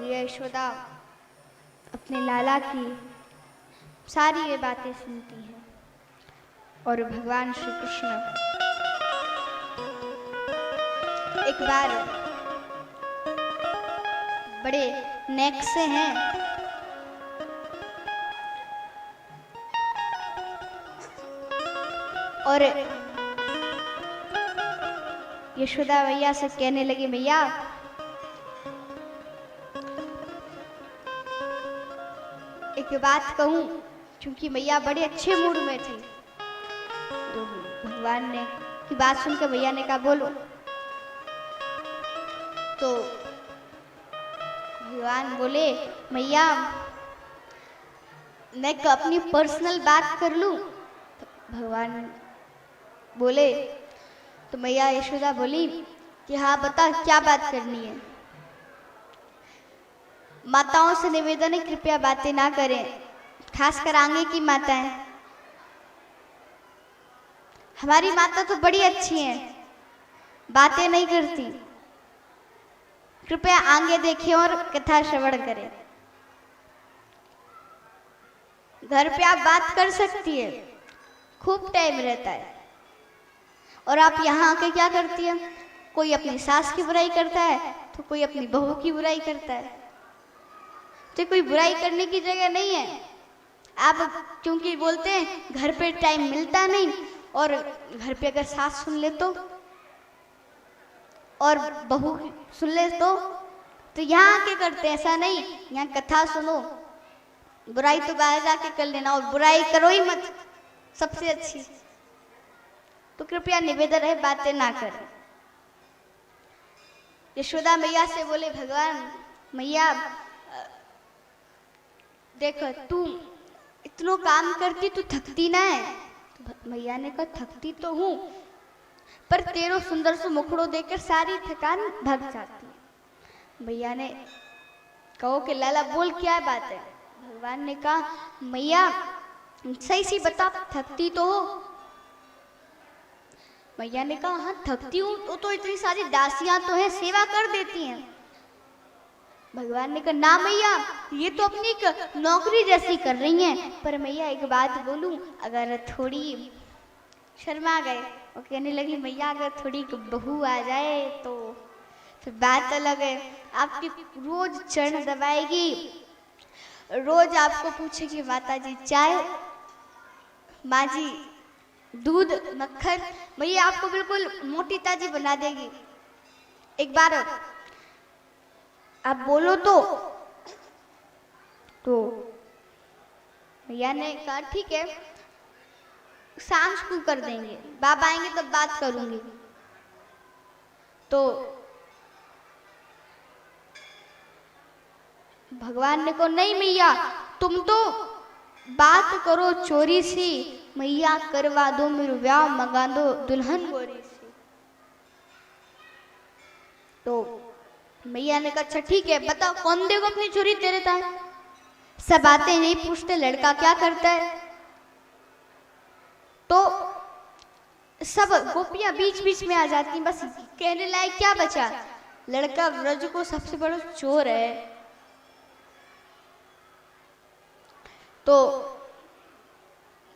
ये यशोदा अपने लाला की सारी ये बातें सुनती है और भगवान श्री कृष्ण एक बार बड़े नेक से हैं और यशोदा मैया से कहने लगी, मैया एक बात कहूं, क्योंकि मैया बड़े अच्छे मूड में थी। तो भगवान ने की बात सुनकर मैया ने कहा बोलो। तो भगवान बोले, मैया मैं अपनी पर्सनल बात कर लूं? तो भगवान बोले, तो मैया यशोदा बोली कि हाँ बता क्या बात करनी है। माताओं से निवेदन है कृपया बातें ना करें, खासकर आगे की माताएं। हमारी माता तो बड़ी अच्छी हैं, बातें नहीं करती। कृपया आगे देखें और कथा श्रवण करें। घर पे आप बात कर सकती है, खूब टाइम रहता है, और आप यहाँ आके क्या करती है? कोई अपनी सास की बुराई करता है तो कोई अपनी बहू की बुराई करता है। तो कोई बुराई करने की जगह नहीं है। आप क्योंकि बोलते हैं घर पे टाइम मिलता नहीं, और घर पे अगर सास सुन ले तो, और बहू सुन ले तो यहाँ आके करते हैं। ऐसा नहीं, यहाँ कथा सुनो, बुराई तो बाहर जाके कर लेना, और बुराई करो ही मत, सबसे अच्छी। तो कृपया निवेदन है बातें ना करें। यशोदा मैया से बोले भगवान, मैया देखो तू इतना काम करती, तू थकती ना है? तो मैया ने कहा थकती तो हूँ, पर तेरो सुंदर से मुखड़ो देखकर सारी थकान भाग जाती है। मैया ने कहो कि लाला बोल क्या बात है? भगवान ने कहा, मैया सही सी बता, थकती तो हो? मैया ने कहा हाँ थकती हूँ, तो इतनी सारी दासियां तो हैं, सेवा कर देती हैं। भगवान ने कहा ना मैया, ये तो अपनी एक नौकरी जैसी कर रही हैं। पर मैया एक बात बोलूं, अगर थोड़ी शर्मा गए और कहने लगी मैया अगर थोड़ी बहू आ जाए तो फिर बात अलग है। आपकी रोज चरण दबाएगी, रोज आपको पूछेगी माता जी चाय, माँ जी दूध मक्खन, मैया आपको बिल्कुल मोटी ताजी बना देगी। एक बार आप बोलो तो भैया ने कहा ठीक है, शाम को कर देंगे, बाबा आएंगे तब बात करूंगी। तो भगवान ने कहा नहीं मैया, तुम तो बात करो चोरी सी, मैया करवा दो मेरे ब्याह, मंगा दो दुल्हन गोरी सी। तो मैया ने कहा अच्छा ठीक है, बताओ कौन देगा अपनी चोरी तेरे ताए? सब बातें नहीं पूछते लड़का क्या करता है। तो सब गोपियां बीच बीच में आ जाती, बस कहने लायक क्या बचा? लड़का व्रज को सबसे बड़ा चोर है। तो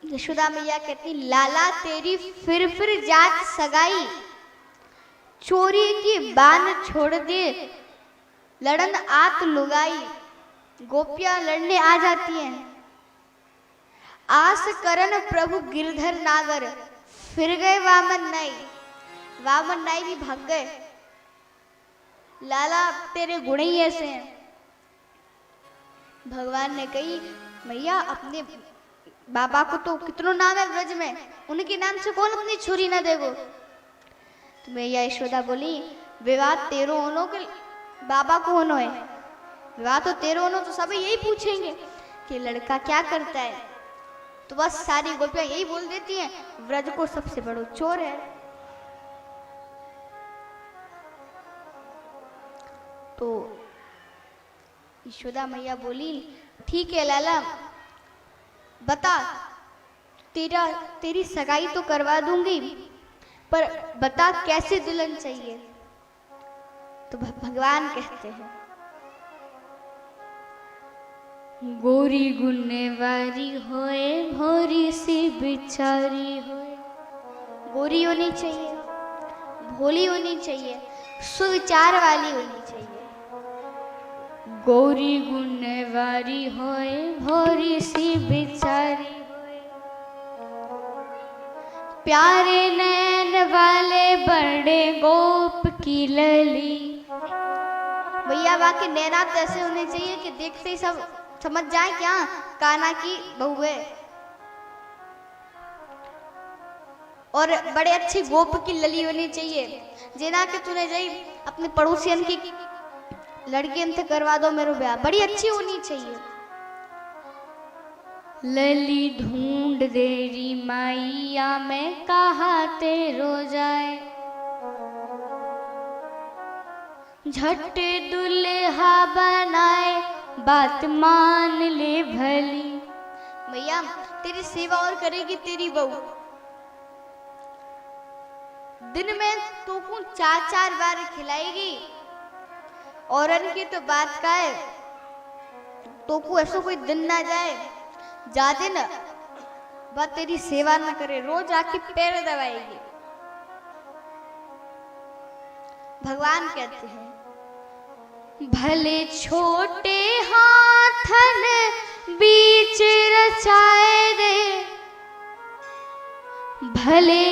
यशोदा मैया कहती लाला तेरी फिर जात सगाई, चोरी की बान छोड़ दे, लड़न आत लुगाई। गोपियां लड़ने आ जाती हैं। आस करन प्रभु गिरधर नागर, फिर गए वामन नाई। वामन नाई भी भाग गए। लाला तेरे गुण ही ऐसे हैं। भगवान ने कही मैया अपने बाबा को तो कितनों नाम है ब्रज में, उनके नाम से कौन अपनी छोरी ना देगो? तो मैया यशोदा बोली विवाद तेरो होनो के बाबा को होनो है, विवाद तो तेरो होनो तो सब यही पूछेंगे कि लड़का क्या करता है। तो बस सारी गोपियां यही बोल देती हैं व्रज को सबसे बड़ा चोर है। तो यशोदा मैया बोली ठीक है लाला बता, तेरी सगाई तो करवा दूंगी, पर बता कैसे दुल्हन चाहिए। तो भगवान कहते हैं गोरी गुनेवारी होए भोरी सी बिचारी होए। गोरी होनी चाहिए, भोली होनी चाहिए, सुविचार वाली होनी चाहिए। गोरी गुनेवारी होए भोरी सी बिचारी होए। प्यारे नैन वाले बड़े गोप की लली। भैया वहाँ के नैना तो ऐसे होने चाहिए कि देखते ही सब समझ जाए क्या कान्हा की बहू है। और बड़े अच्छी गोप की लली होनी चाहिए, जिना के तूने जाई अपने पड़ोसियन की लड़कियन से करवा दो मेरे ब्याह, बड़ी अच्छी होनी चाहिए। लली ढूंढ देरी माइया में कहा तेरो जाए। झट दुल्हा बनाए बात मान ले भली। भैया तेरी सेवा और करेगी तेरी बहू। दिन में तो को 4-4 बार खिलाएगी। और की तो बात का है, तो को ऐसा कोई दिन ना जाए जा दिन बात तेरी सेवा न करे, रोज आके पैर दबाएगी। भगवान कहते हैं भले छोटे हाथन बीच रचाए दे। भले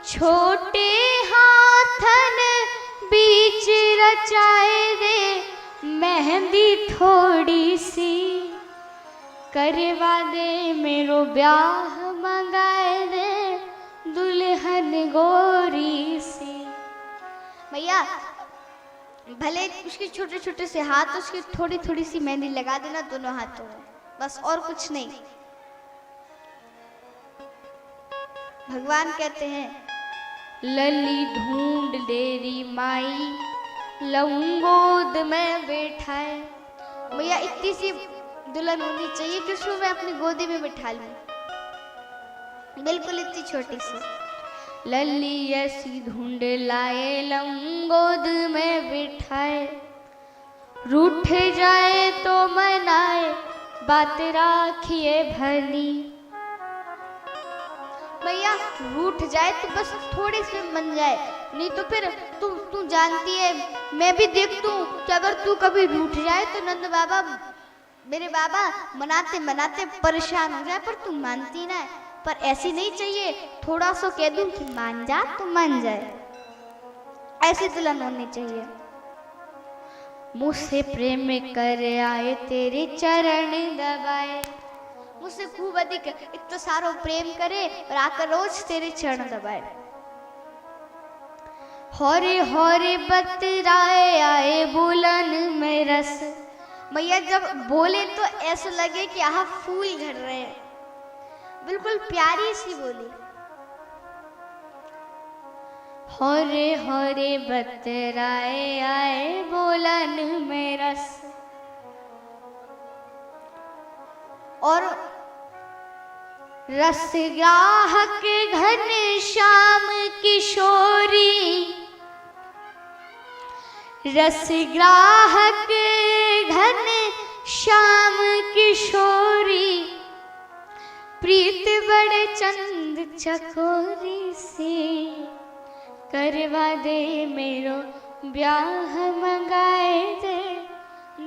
छोटे हाथन बीच रचाए दे। मेहंदी थोड़ी सी करवा दे, मेरो ब्याह मंगाए दे दुल्हन गोरी सी। भैया भले उसके छोटे छोटे से हाथ, उसकी थोड़ी थोड़ी सी मेहंदी लगा देना दोनों हाथों में, बस और कुछ नहीं। भगवान कहते हैं लली ढूंढ देरी माई लंगोद में बैठाए। भैया इतनी सी दुल्हन होनी चाहिए कि उसको मैं अपनी गोदी में बिठा लूं, बिल्कुल इतनी छोटी सी। लली ऐसी ढूंढ लाए लंगोद में बिठाए। रूठ जाए तो मनाए बात राखिए भली। भैया रूठ जाए तो बस थोड़ी सी मन जाए, नहीं तो फिर तू जानती है, मैं भी देखती हूँ कि अगर तू कभी रूठ जाए तो नंद बाबा मेरे बाबा मनाते मनाते परेशान हो जाए, पर तू मानती ना है। पर ऐसी नहीं चाहिए, थोड़ा सा कह दूं कि मान जा तो मान जाए, ऐसी दुल्हन होनी चाहिए। मुझसे प्रेम कर आए तेरे चरण दबाए। मुझसे खूब अधिक इतना सारो प्रेम करे और आकर रोज तेरे चरण दबाए। होरे होरे बतराए आए बुलन में रस। मैया जब बोले तो ऐसा लगे कि यहाँ फूल झड़ रहे हैं, बिल्कुल प्यारी सी बोली। होरे होरे बतराए आए बोलन में रस। और रस ग्राहक घन श्याम किशोरी। रस ग्राहक घन श्याम किशोरी। प्रीत बड़े चंद चकोरी से करवा दे मेरो ब्याह मंगाए दे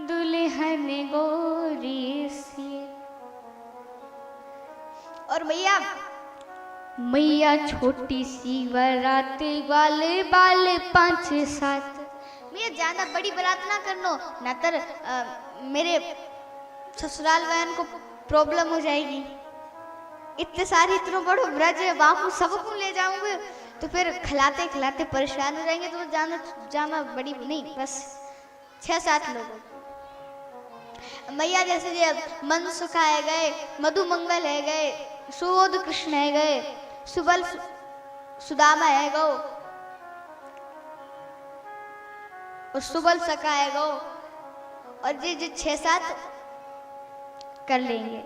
दुल्हन गोरी सी। और मैया छोटी सी बारात वाले बाल 5-7। मैया ज्यादा बड़ी बारात ना करनो, ना तर मेरे ससुराल वाले को प्रॉब्लम हो जाएगी। इतने सारे इतना बड़ो ब्रज है, वहां को सबको ले जाऊंगे तो फिर खिलाते खिलाते परेशान हो जाएंगे। तो जाना बड़ी नहीं, बस 6-7 लोगों। मैया जैसे ये मन सुखाए गए, मधु मंगल है गए, सुबोध कृष्ण है गए, सुबल सुदामा है गो, और सुबल सका है गो, और ये 6-7 कर लेंगे।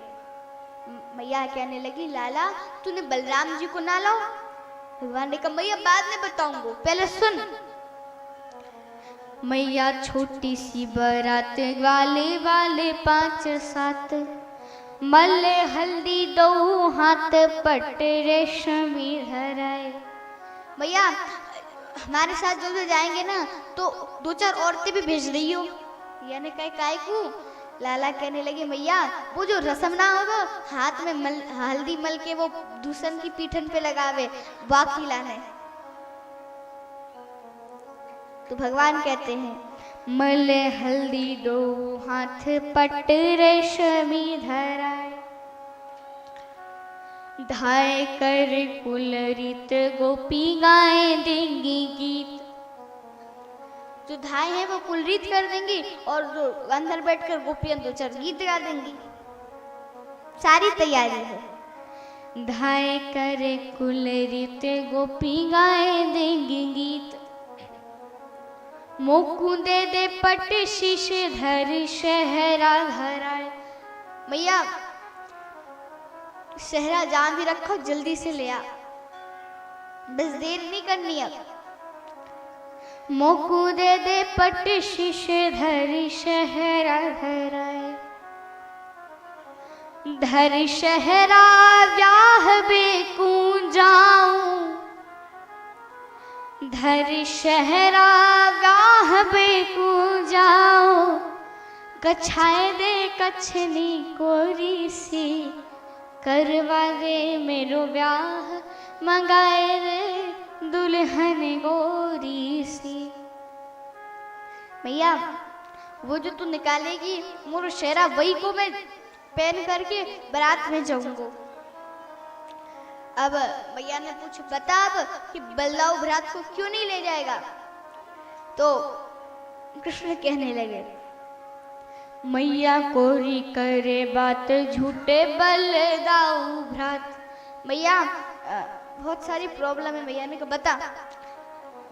मैया कहने लगी लाला तूने बलराम जी को ना लाओ। भगवान ने कहा मैया बाद में बताऊंगा, पहले सुन। मैया छोटी सी बारात वाले वाले 5-7 मल्ले हल्दी दो हाथ पट रेशमी धराए। मैया हमारे साथ जो जाएंगे ना तो 2-4 औरतें भी भेज रही हो। यानी कहे काय को लाला कहने लगे मैया वो जो रस्म ना होगा हाथ में हल्दी मल के वो दूसरन की पीठन पे लगावे बाकी लाने। तो भगवान कहते हैं मले हल्दी दो हाथ पट रेशमी धराए धाय कर कुल रीत गोपी गाए देंगी गीत। जो धाय है वो कुलरीत कर देंगी और जो अंदर बैठकर गोपियां 2-4 गीत गा देंगी। सारी तैयारी है। धाय करे कुलरीत गोपी गाए देंगी गीत मोकू दे दे पट शीशे धर शहरा धराए। मैया शहरा जान भी रखो जल्दी से ले आ बस देर नहीं करनी अब। मोकू दे दे पट शीशे धर शहरा धराए धर शहरा व्याह बेकू जाऊं धर शहरा व्याह बेकू जाऊं कछाए दे कछनी कोरी सी करवा दे मेरो ब्याह मंगाए दे दुल्हन गोरी सी। मैया वो जो तू निकालेगी मोर शेरा वही को मैं पहन करके बारात में जाऊंगा। अब मैया ने पूछा बता अब कि बल्लाऊ बारात को क्यों नहीं ले जाएगा। तो कृष्ण कहने लगे मैया कोरी करे बात झूठे बलदाऊ भ्रात। मैया बहुत सारी प्रॉब्लम है। मैया ने कहा बता।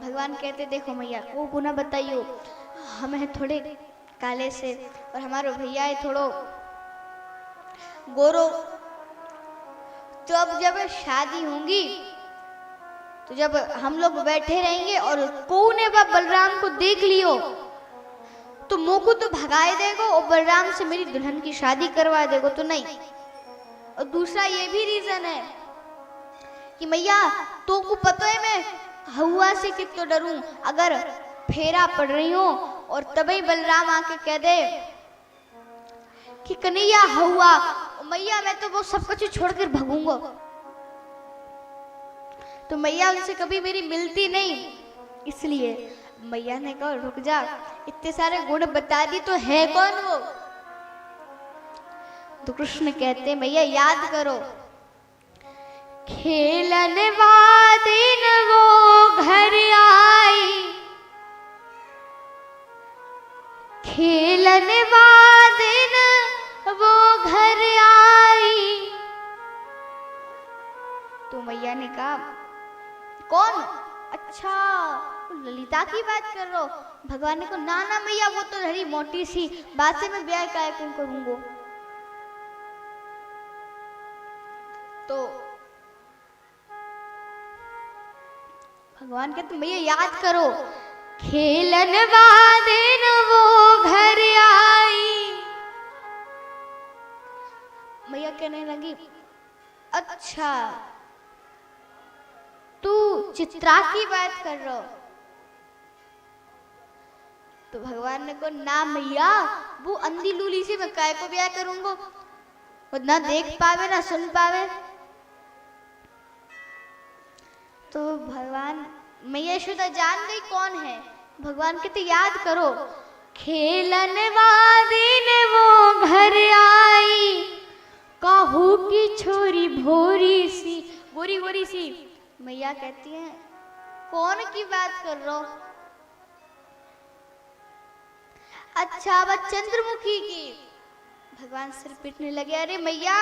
भगवान कहते देखो मैया वो गुना बताइयो हम है थोड़े काले से और हमारे भैया है थोड़ो गोरो। तो अब जब शादी होंगी तो जब हम लोग बैठे रहेंगे और कौन है बलराम को देख लियो तो मोकू तो भगाए देगो और बलराम से मेरी दुल्हन की शादी करवा देगो तो नहीं। और दूसरा ये भी रीजन है कि मैया तो को पता है मैं हवा से कितना डरूं। अगर फेरा पड़ रही हो और तभी बलराम आके कह दे कि कन्हैया हवा मैया मैं तो वो सब कुछ छोड़कर भागूंगा। तो मैया उनसे कभी मेरी मिलती नहीं। इसलिए मैया ने कहा रुक जा इतने सारे गुण बता दी तो है कौन वो। तो कृष्ण कहते मैया याद करो खेलन वादिन वो घर आई खेलन वादिन वो घर आई। तो मैया ने कहा कौन। अच्छा ललिता की बात कर रहे हो। भगवान ने कहा ना ना मैया वो तो हरी मोटी सी बात से मैं ब्याह काय क्यों करूंगा। तो भगवान कहते मैया याद करो खेलन वादिन वो घर आई। मैया कहने लगी अच्छा तू चित्रा की बात कर रहा हो। तो भगवान ने कहा ना मैया वो अंधी लूली से मैं काय को ब्याह करूंगा वो ना देख पावे ना सुन पावे। तो भगवान मैया यशोदा जान गई कौन है। भगवान कहते याद करो खेलन वादिन वो घर आई काहू की छोरी भोरी सी गोरी गोरी सी। मैया कहती है कौन की बात कर रहे हो। अच्छा वह चंद्रमुखी की। भगवान सिर पीटने लगे अरे मैया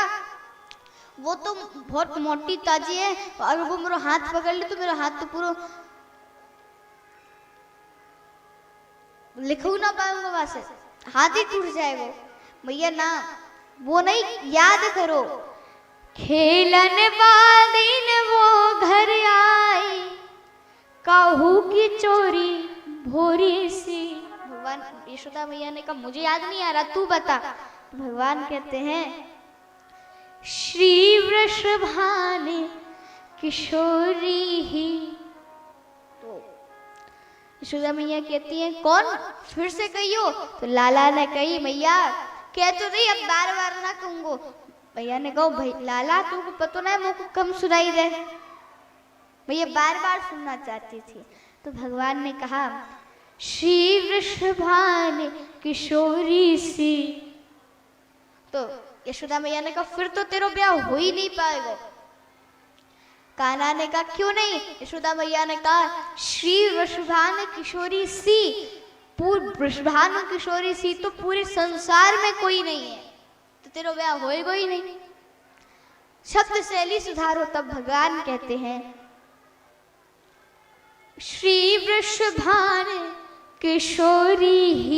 वो तो बहुत मोटी ताजी है और वो मेरा हाथ पकड़ ले तो मेरा हाथ तो पूरा लिखू ना पाऊंगा वहां से हाथ ही टूट जाएगा। मैया ना वो नहीं याद करो खेलन वादिन वो घर आई काहू की चोरी भोरी सी। भगवान यशोदा मैया ने कहा मुझे याद नहीं आ रहा, तू बता। तो भगवान कहते हैं श्री वृषभाने किशोरी ही। तो यशोदा मैया कहती है कौन, फिर से कहियो। तो लाला ने कही मैया कह तो रही, अब बार बार ना कहूंगो। भैया ने कहा भाई लाला तुमको पता ना है मुझको कम सुनाई दे, भैया बार बार सुनना चाहती थी। तो भगवान ने कहा श्री वृषभाने किशोरी सी। तो यशोदा मैया ने कहा फिर तो तेरा ब्याह हो ही नहीं पाएगा। कान्हा ने कहा क्यों नहीं। यशोदा मैया ने कहा श्री वृषभान किशोरी सी, वृषभान किशोरी सी तो पूरे संसार में कोई नहीं है, तो तेरा ब्याह होएगा ही नहीं। शब्द शैली सुधारो। तब भगवान कहते हैं श्री वृषभान किशोरी ही।